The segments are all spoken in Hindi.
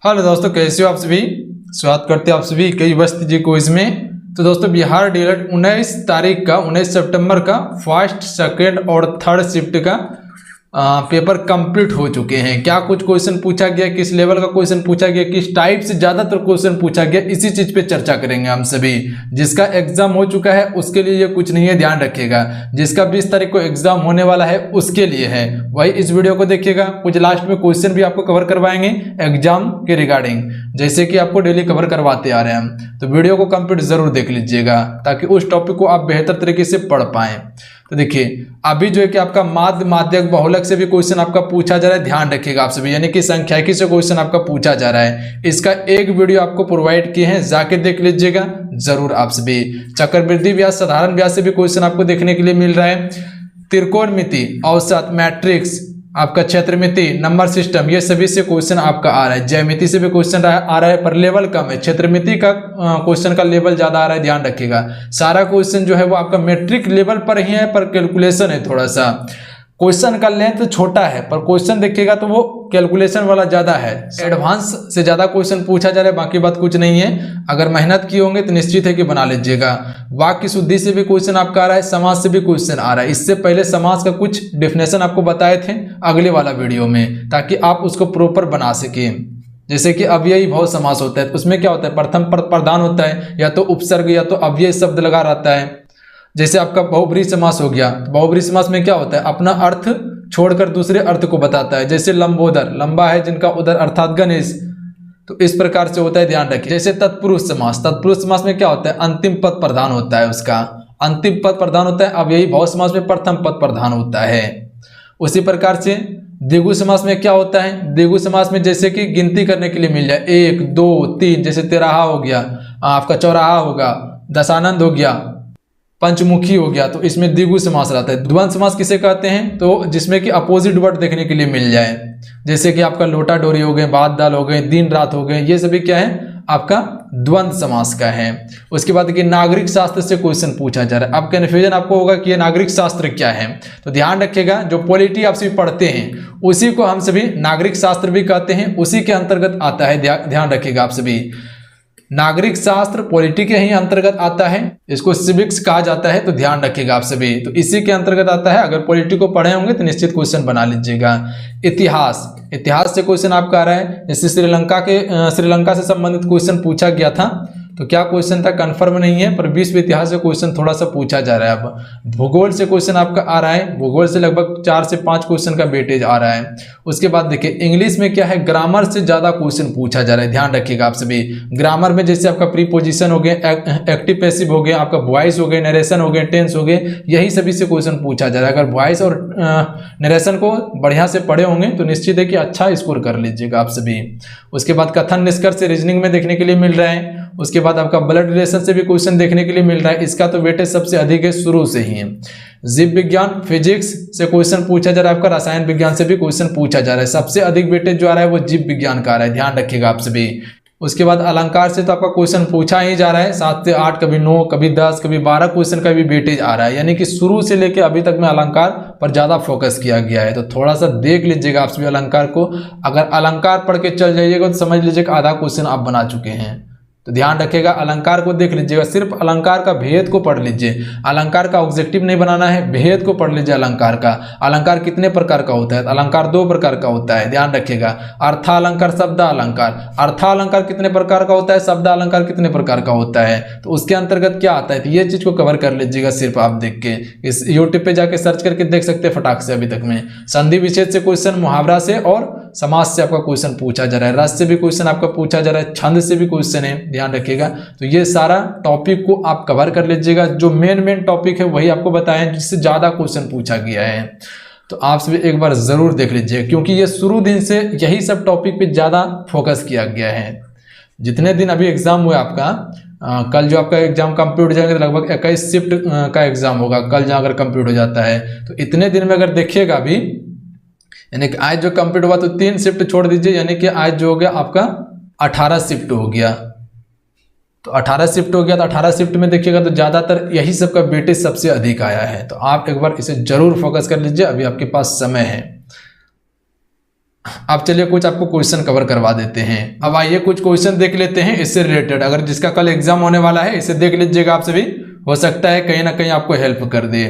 हेलो दोस्तों, कैसे हो आप सभी। स्वागत करते हैं आप सभी कई वस्त जी क्विज में। तो दोस्तों बिहार डीएलएड 19 तारीख का 19 सितंबर का फर्स्ट सेकंड और थर्ड शिफ्ट का पेपर कंप्लीट हो चुके हैं। क्या कुछ क्वेश्चन पूछा गया, किस लेवल का क्वेश्चन पूछा गया, किस टाइप से ज्यादातर क्वेश्चन पूछा गया, इसी चीज पे चर्चा करेंगे हम सभी। जिसका एग्जाम हो चुका है उसके लिए ये कुछ नहीं है, ध्यान रखिएगा। जिसका 20 तारीख को एग्जाम होने वाला है उसके लिए है, वही इस वीडियो को देखिएगा। कुछ लास्ट में क्वेश्चन भी आपको कवर करवाएंगे एग्जाम के रिगार्डिंग, जैसे कि आपको डेली कवर करवाते आ रहे हैं हम। तो वीडियो को कंप्लीट जरूर देख लीजिएगा ताकि उस टॉपिक को आप बेहतर तरीके से पढ़ पाएं। तो देखिए अभी जो है कि आपका माध्य माध्यक बहुलक से भी क्वेश्चन आपका पूछा जा रहा है, ध्यान रखिएगा आप सभी। यानी कि सांख्यिकी से क्वेश्चन आपका पूछा जा रहा है। इसका एक वीडियो आपको प्रोवाइड किए हैं, जाके देख लीजिएगा जरूर आप सभी। चक्रवृद्धि ब्याज, साधारण ब्याज से भी क्वेश्चन आपको देखने के लिए मिल रहा है। त्रिकोणमिति, औसत, मैट्रिक्स, आपका क्षेत्रमिति, नंबर सिस्टम, ये सभी से क्वेश्चन आपका आ रहा है। ज्यामिति से भी क्वेश्चन आ रहा है पर लेवल कम है। क्षेत्रमिति का क्वेश्चन का लेवल ज्यादा आ रहा है, ध्यान रखिएगा। सारा क्वेश्चन जो है वो आपका मैट्रिक लेवल पर ही है, पर कैलकुलेशन है थोड़ा सा। क्वेश्चन का लेंथ छोटा है पर क्वेश्चन देखिएगा तो वो कैलकुलेशन वाला ज्यादा है। एडवांस से ज्यादा क्वेश्चन पूछा जा रहा है, बाकी बात कुछ नहीं है। अगर मेहनत की होंगे तो निश्चित है कि बना लीजिएगा। वाक्य शुद्धि से भी क्वेश्चन आपका आ रहा है, समाज से भी क्वेश्चन आ रहा है। इससे पहले समाज का कुछ डेफिनेशन आपको बताए थे अगले वाला वीडियो में, ताकि आप उसको प्रॉपर बना सके। जैसे कि अव्ययी भाव समास होता है, उसमें क्या होता है, प्रथम पद प्रधान होता है, या तो उपसर्ग या तो अव्यय शब्द लगा रहता है। जैसे आपका बहुब्रीहि समास हो गया, बहुब्रीहि समास में क्या होता है, अपना अर्थ छोड़कर दूसरे अर्थ को बताता है। जैसे लंबोदर, लंबा है जिनका उदर अर्थात गणेश, तो इस प्रकार से होता है, ध्यान रखिए। जैसे तत्पुरुष समास, तत्पुरुष समास में क्या होता है, अंतिम पद प्रधान होता है, उसका अंतिम पद प्रधान होता है। अब यही भाव समास में प्रथम पद प्रधान होता है। उसी प्रकार से द्विगु समास में क्या होता है, द्विगु समास में जैसे कि गिनती करने के लिए मिल जाए 1 2 3, जैसे तिराहा हो गया, आपका चौराहा होगा, दशानंद हो गया, पंचमुखी हो गया, तो इसमें द्विगु समास रहता है। द्वंद्व समास किसे कहते हैं, तो जिसमें कि अपोजिट वर्ड देखने के लिए मिल जाए। जैसे कि आपका लोटा डोरी हो गए, बात दाल हो गए, दिन रात हो गए, ये सभी क्या है आपका द्वंद्व समास का है। उसके बाद देखिए नागरिक शास्त्र से क्वेश्चन पूछा जा रहा है। अब कन्फ्यूजन आपको होगा कि ये नागरिक शास्त्र क्या है, तो ध्यान रखिएगा जो पॉलिटी आप सभी पढ़ते हैं उसी को हम सभी नागरिक शास्त्र भी कहते हैं, उसी के अंतर्गत आता है। ध्यान रखिएगा आप सभी, नागरिक शास्त्र पॉलिटी के ही अंतर्गत आता है। इसको सिविक्स कहा जाता है, तो ध्यान रखिएगा आप सभी, तो इसी के अंतर्गत आता है। अगर पॉलिटी को पढ़े होंगे तो निश्चित क्वेश्चन बना लीजिएगा। इतिहास, इतिहास से क्वेश्चन आपका आ रहा है। जैसे श्रीलंका से संबंधित क्वेश्चन पूछा गया था, तो क्या क्वेश्चन था कंफर्म नहीं है, पर विश्व इतिहास से क्वेश्चन थोड़ा सा पूछा जा रहा है। अब भूगोल से क्वेश्चन आपका आ रहा है, भूगोल से लगभग 4 से 5 क्वेश्चन का वेटेज आ रहा है। उसके बाद देखिए इंग्लिश में क्या है, ग्रामर से ज्यादा क्वेश्चन पूछा जा रहा है, ध्यान रखिएगा आप सभी। ग्रामर में जैसे आपका प्रीपोजिशन हो गए, एक्टिव पैसिव हो गया, आपका वॉइस हो गए, नरेशन हो गए, टेंस हो गए, यही सभी से क्वेश्चन पूछा जा रहा है। अगर वॉइस और नरेशन को बढ़िया से पढ़े होंगे तो निश्चित है कि अच्छा स्कोर कर लीजिएगा आप सभी। उसके बाद कथन निष्कर्ष रीजनिंग में देखने के लिए मिल रहा है। उसके बाद आपका ब्लड रिलेशन से भी क्वेश्चन देखने के लिए मिल रहा है, इसका तो वेटेज सबसे अधिक है, शुरू से ही है। जीव विज्ञान फिजिक्स से क्वेश्चन पूछा जा रहा है, आपका रसायन विज्ञान से भी क्वेश्चन पूछा जा रहा है। सबसे अधिक वेटेज जो आ रहा है वो जीव विज्ञान का आ रहा है, ध्यान रखिएगा आप सभी। उसके बाद अलंकार से तो आपका क्वेश्चन पूछा ही जा रहा है, 7 से 8, कभी 9, कभी 10, कभी 12 क्वेश्चन का भी वेटेज आ रहा है। यानी कि शुरू से लेकर अभी तक में अलंकार पर ज्यादा फोकस किया गया है, तो थोड़ा सा देख लीजिएगा आप सभी अलंकार को। अगर अलंकार पढ़ के चल जाइएगा तो समझ लीजिएगा आधा क्वेश्चन आप बना चुके हैं। तो ध्यान रखिएगा, अलंकार को देख लीजिएगा, सिर्फ अलंकार का भेद को पढ़ लीजिए। अलंकार का ऑब्जेक्टिव नहीं बनाना है, भेद को पढ़ लीजिए अलंकार का। अलंकार कितने प्रकार का होता है, अलंकार 2 प्रकार का होता है, ध्यान रखिएगा। अर्थालंकार, शब्दालंकार। अर्थालंकार कितने प्रकार का होता है, शब्दालंकार कितने प्रकार का होता है, तो उसके अंतर्गत क्या आता है, तो ये चीज को कवर कर लीजिएगा सिर्फ आप देख के। इस यूट्यूब पे जाके सर्च करके देख सकते हैं फटाक से अभी तक में। संधि विच्छेद से क्वेश्चन, मुहावरा से और समाज से आपका क्वेश्चन पूछा जा रहा है। रस से भी क्वेश्चन आपका पूछा जा रहा है, छंद से भी क्वेश्चन है, ध्यान रखिएगा। तो ये सारा टॉपिक को आप कवर कर लीजिएगा। जो मेन टॉपिक है वही आपको बताएं जिससे ज्यादा क्वेश्चन पूछा गया है, तो आप सभी एक बार जरूर देख लीजिए, क्योंकि ये शुरू दिन से यही सब टॉपिक पे ज्यादा फोकस किया गया है। जितने दिन अभी एग्जाम हुआ आपका, कल जो आपका एग्जाम कंप्लीट हो जाएगा तो लगभग 21 शिफ्ट का एग्जाम होगा, कल जहाँ अगर कंप्लीट हो जाता है तो इतने दिन में अगर देखिएगा अभी, यानी कि आज जो कंप्लीट हुआ तो 3 शिफ्ट छोड़ दीजिए, यानी कि आज जो हो गया आपका 18 शिफ्ट हो गया। तो 18 शिफ्ट हो गया, तो 18 शिफ्ट में देखिएगा तो ज्यादातर यही सब का वेटेज सबसे अधिक आया है। तो आप एक बार इसे जरूर फोकस कर लीजिए, अभी आपके पास समय है। अब चलिए कुछ आपको क्वेश्चन कवर करवा देते हैं। अब आइए कुछ क्वेश्चन देख लेते हैं इससे रिलेटेड, अगर जिसका कल एग्जाम होने वाला है इसे देख लीजिएगा, आप सभी हो सकता है कहीं ना कहीं आपको हेल्प कर दे।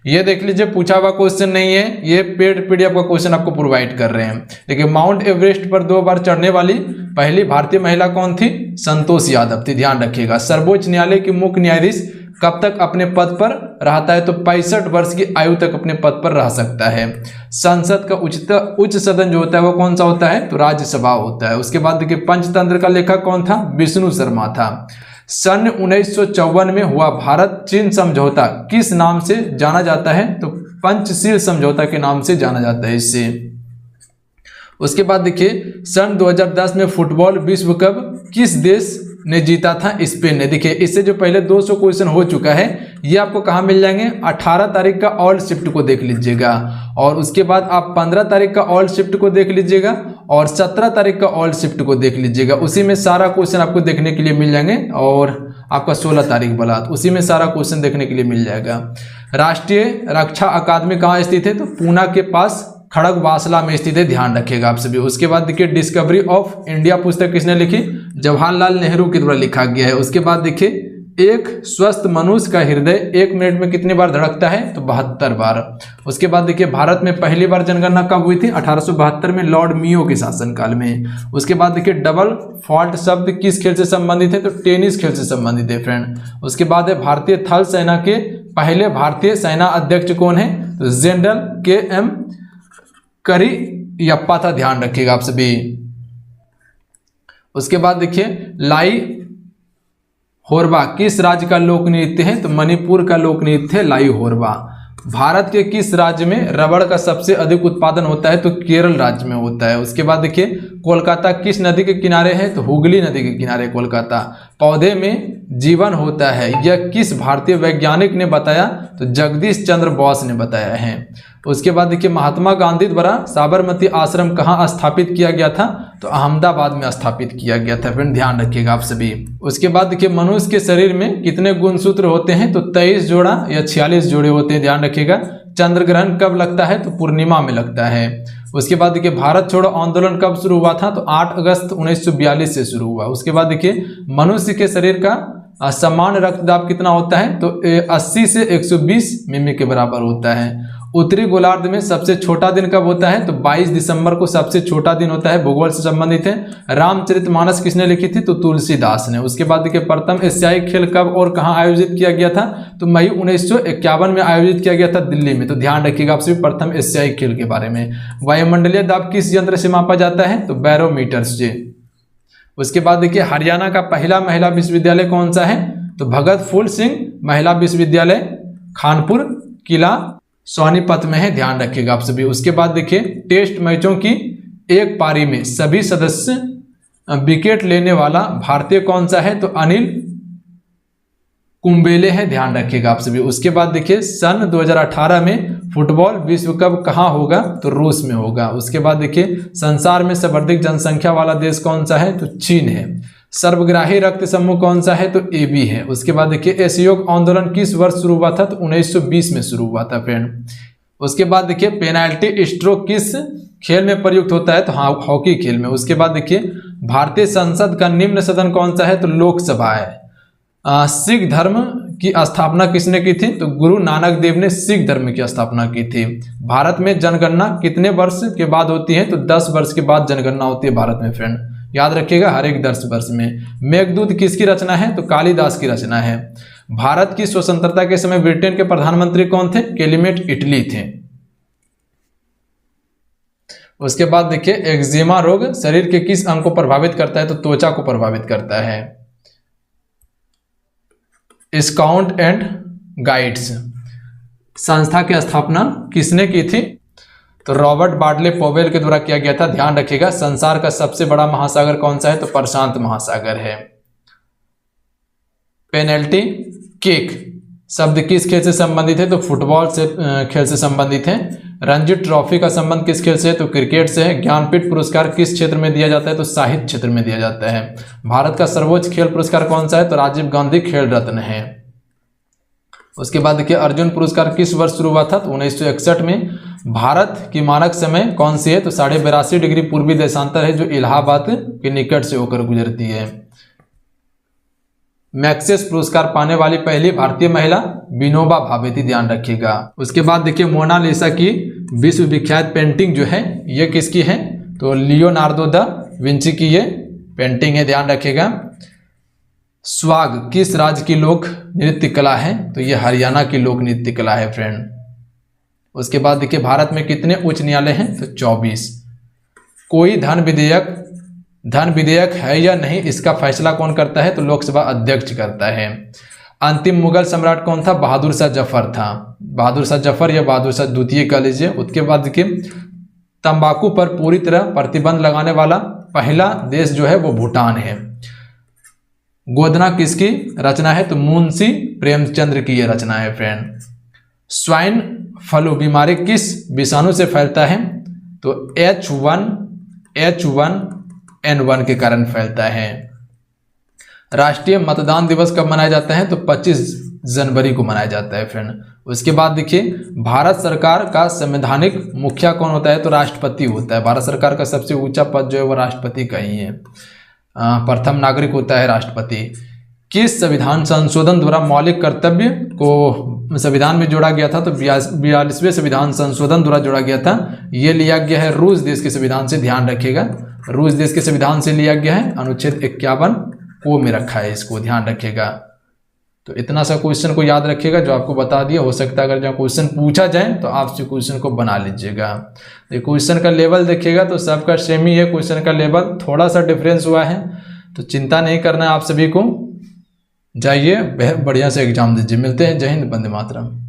ये देख लीजिए, पूछा हुआ क्वेश्चन नहीं है, ये पेड पीडीएफ का क्वेश्चन आपको प्रोवाइड कर रहे हैं। देखिए, माउंट एवरेस्ट पर 2 बार चढ़ने वाली पहली भारतीय महिला कौन थी? संतोष यादव थी, ध्यान रखिएगा। सर्वोच्च न्यायालय के मुख्य न्यायाधीश कब तक अपने पद पर रहता है? तो 65 वर्ष की आयु तक अपने पद पर रह सकता है। संसद का उच्च सदन जो होता है वो कौन सा होता है? तो राज्यसभा होता है। उसके बाद देखिए, पंचतंत्र का लेखक कौन था? विष्णु शर्मा था। सन 1954 में हुआ भारत चीन समझौता किस नाम से जाना जाता है? तो पंचशील समझौता के नाम से जाना जाता है इससे। उसके बाद देखिए, सन 2010 में फुटबॉल विश्व कप किस देश ने जीता था? स्पेन ने। देखिए, इससे जो पहले 200 क्वेश्चन हो चुका है ये आपको कहाँ मिल जाएंगे? 18 तारीख का ऑल शिफ्ट को देख लीजिएगा, और उसके बाद आप 15 तारीख का ऑल शिफ्ट को देख लीजिएगा, और 17 तारीख का ऑल शिफ्ट को देख लीजिएगा। उसी में सारा क्वेश्चन आपको देखने के लिए मिल जाएंगे, और आपका 16 तारीख वाला उसी में सारा क्वेश्चन देखने के लिए मिल जाएगा। राष्ट्रीय रक्षा अकादमी कहाँ स्थित है? तो पूना के पास खड़गवासला में स्थित है, ध्यान रखिएगा आप सभी। उसके बाद देखिए, डिस्कवरी ऑफ इंडिया पुस्तक किसने लिखी? जवाहरलाल नेहरू के द्वारा लिखा गया है। उसके बाद देखिए, एक स्वस्थ मनुष्य का हृदय 1 मिनट में कितनी बार धड़कता है? तो 72 बार। उसके बाद देखिए, भारत में पहली बार जनगणना कब हुई थी? 1872 में, लॉर्ड मियो के शासनकाल में। उसके बाद देखिए, डबल फॉल्ट शब्द किस खेल से संबंधित है? तो टेनिस खेल से संबंधित है फ्रेंड। उसके बाद है, भारतीय थल सेना के पहले भारतीय सेना अध्यक्ष कौन है? तो जनरल KM करियप्पा था, ध्यान रखिएगा आप सभी। उसके बाद देखिए, लाई होरबा किस राज्य का लोक नृत्य है? तो मणिपुर का लोक नृत्य है लाई होरबा। भारत के किस राज्य में रबड़ का सबसे अधिक उत्पादन होता है? तो केरल राज्य में होता है। उसके बाद देखिए, कोलकाता किस नदी के किनारे है? तो हुगली नदी के किनारे कोलकाता। पौधे में जीवन होता है, यह किस भारतीय वैज्ञानिक ने बताया? तो जगदीश चंद्र बोस ने बताया है। उसके बाद देखिए, महात्मा गांधी द्वारा साबरमती आश्रम कहाँ स्थापित किया गया था? तो अहमदाबाद में स्थापित किया गया था, फिर ध्यान रखिएगा आप सभी। उसके बाद देखिए, मनुष्य के शरीर में कितने गुणसूत्र होते हैं? तो 23 जोड़ा या 46 जोड़े होते हैं, ध्यान रखिएगा। चंद्र ग्रहण कब लगता है? तो पूर्णिमा में लगता है। उसके बाद देखिए, भारत छोड़ो आंदोलन कब शुरू हुआ था? तो 8 अगस्त 1942 से शुरू हुआ। उसके बाद देखिए, मनुष्य के शरीर का सामान्य रक्तदाब कितना होता है? तो 80 से 120 मिमी के बराबर होता है। उत्तरी गोलार्ध में सबसे छोटा दिन कब होता है? तो 22 दिसंबर को सबसे छोटा दिन होता है, भूगोल से संबंधित है। रामचरितमानस किसने लिखी थी? तो तुलसीदास ने। उसके बाद देखिए, प्रथम एशियाई खेल कब और कहां आयोजित किया गया था? तो मई 1951 में आयोजित किया गया था, दिल्ली में। तो ध्यान रखिएगा आप सभी प्रथम एशियाई खेल के बारे में। वायुमंडलीय दाब किस यंत्र से मापा जाता है? तो बैरोमीटर से। उसके बाद देखिए, हरियाणा का पहला महिला विश्वविद्यालय कौन सा है? तो भगत फूल सिंह महिला विश्वविद्यालय खानपुर किला सोनीपत में है, ध्यान रखिएगा आप सभी। उसके बाद देखिए, टेस्ट मैचों की एक पारी में सभी सदस्य विकेट लेने वाला भारतीय कौन सा है? तो अनिल कुंबले है, ध्यान रखिएगा आप सभी। उसके बाद देखिए, सन 2018 में फुटबॉल विश्व कप कहाँ होगा? तो रूस में होगा। उसके बाद देखिए, संसार में सर्वाधिक जनसंख्या वाला देश कौन सा है? तो चीन है। सर्वग्राही रक्त समूह कौन सा है? तो AB है। उसके बाद देखिए, असहयोग आंदोलन किस वर्ष शुरू हुआ था? तो 1920 में शुरू हुआ था फ्रेंड। उसके बाद देखिए, पेनाल्टी स्ट्रोक किस खेल में प्रयुक्त होता है? तो हॉकी खेल में। उसके बाद देखिए, भारतीय संसद का निम्न सदन कौन सा है? तो लोकसभा है। सिख धर्म की स्थापना किसने की थी? तो गुरु नानक देव ने सिख धर्म की स्थापना की थी। भारत में जनगणना कितने वर्ष के बाद होती है? तो 10 वर्ष के बाद जनगणना होती है भारत में फ्रेंड, याद रखिएगा, हर एक 10 वर्ष में। मेघदूत किसकी रचना है? तो कालिदास की रचना है। भारत की स्वतंत्रता के समय ब्रिटेन के प्रधानमंत्री कौन थे? कैलमेट इटली थे। उसके बाद देखिए, एक्जिमा रोग शरीर के किस अंग को प्रभावित करता है? तो त्वचा को प्रभावित करता है। स्काउट एंड गाइड्स संस्था की स्थापना किसने की थी? तो रॉबर्ट बार्टले पोवेल के द्वारा किया गया था, ध्यान रखिएगा। संसार का सबसे बड़ा महासागर कौन सा है? तो प्रशांत महासागर है। पेनल्टी किक शब्द किस खेल से संबंधित है? तो फुटबॉल से खेल से संबंधित है। रणजी ट्रॉफी का संबंध किस खेल से है? तो क्रिकेट से है। ज्ञानपीठ पुरस्कार किस क्षेत्र में दिया जाता है? तो साहित्य क्षेत्र में दिया जाता है। भारत का सर्वोच्च खेल पुरस्कार कौन सा है? तो राजीव गांधी खेल रत्न है। उसके बाद देखिए अर्जुन पुरस्कार किस वर्ष शुरू हुआ था, तो 1961 में। भारत की मानक समय कौन सी है, तो 82.5 डिग्री पूर्वी देशांतर है जो इलाहाबाद के निकट से होकर गुजरती है। मैक्सेस पुरस्कार पाने वाली पहली भारतीय महिला विनोबा भावे थी, ध्यान रखिएगा। उसके बाद देखिए मोनालिसा की विश्व विख्यात पेंटिंग जो है ये किसकी है, तो लियोनार्डो दा विंची की ये पेंटिंग है, ध्यान रखिएगा। स्वाग किस राज्य की लोक नृत्य कला है, तो ये हरियाणा की लोक नृत्य कला है फ्रेंड। उसके बाद देखिए भारत में कितने उच्च न्यायालय हैं, तो 24। कोई धन विधेयक है या नहीं, इसका फैसला कौन करता है, तो लोकसभा अध्यक्ष करता है। अंतिम मुगल सम्राट कौन था, बहादुर शाह जफर था। बहादुर शाह जफर या बहादुर शाह द्वितीय कह लीजिए। उसके बाद देखिए तंबाकू पर पूरी तरह प्रतिबंध लगाने वाला पहला देश जो है वो भूटान है। गोदना किसकी रचना है, तो मुंशी प्रेमचंद्र की यह रचना है फ्रेंड। स्वाइन फ्लू बीमारी किस विषाणु से फैलता है, तो H1N1 के कारण फैलता है। राष्ट्रीय मतदान दिवस कब मनाया जाता है, तो 25 जनवरी को मनाया जाता है फ्रेंड। उसके बाद देखिए भारत सरकार का संवैधानिक मुखिया कौन होता है, तो राष्ट्रपति होता है। भारत सरकार का सबसे ऊंचा पद जो है वो राष्ट्रपति का ही है। प्रथम नागरिक होता है राष्ट्रपति। किस संविधान संशोधन द्वारा मौलिक कर्तव्य को संविधान में जोड़ा गया था, तो 42वें संविधान संशोधन द्वारा जोड़ा गया था। ये लिया गया है रूस देश के संविधान से, ध्यान रखिएगा। रूस देश के संविधान से लिया गया है, अनुच्छेद 51 को में रखा है, इसको ध्यान रखिएगा। तो इतना सा क्वेश्चन को याद रखिएगा जो आपको बता दिया। हो सकता है अगर जो क्वेश्चन पूछा जाए तो आपसे क्वेश्चन को बना लीजिएगा। तो क्वेश्चन का लेवल देखिएगा तो सबका सेम ही है, क्वेश्चन का लेवल थोड़ा सा डिफरेंस हुआ है, तो चिंता नहीं करना है आप सभी को। जाइए बढ़िया से एग्जाम दीजिए। मिलते हैं। जय हिंद, वंदे मातरम।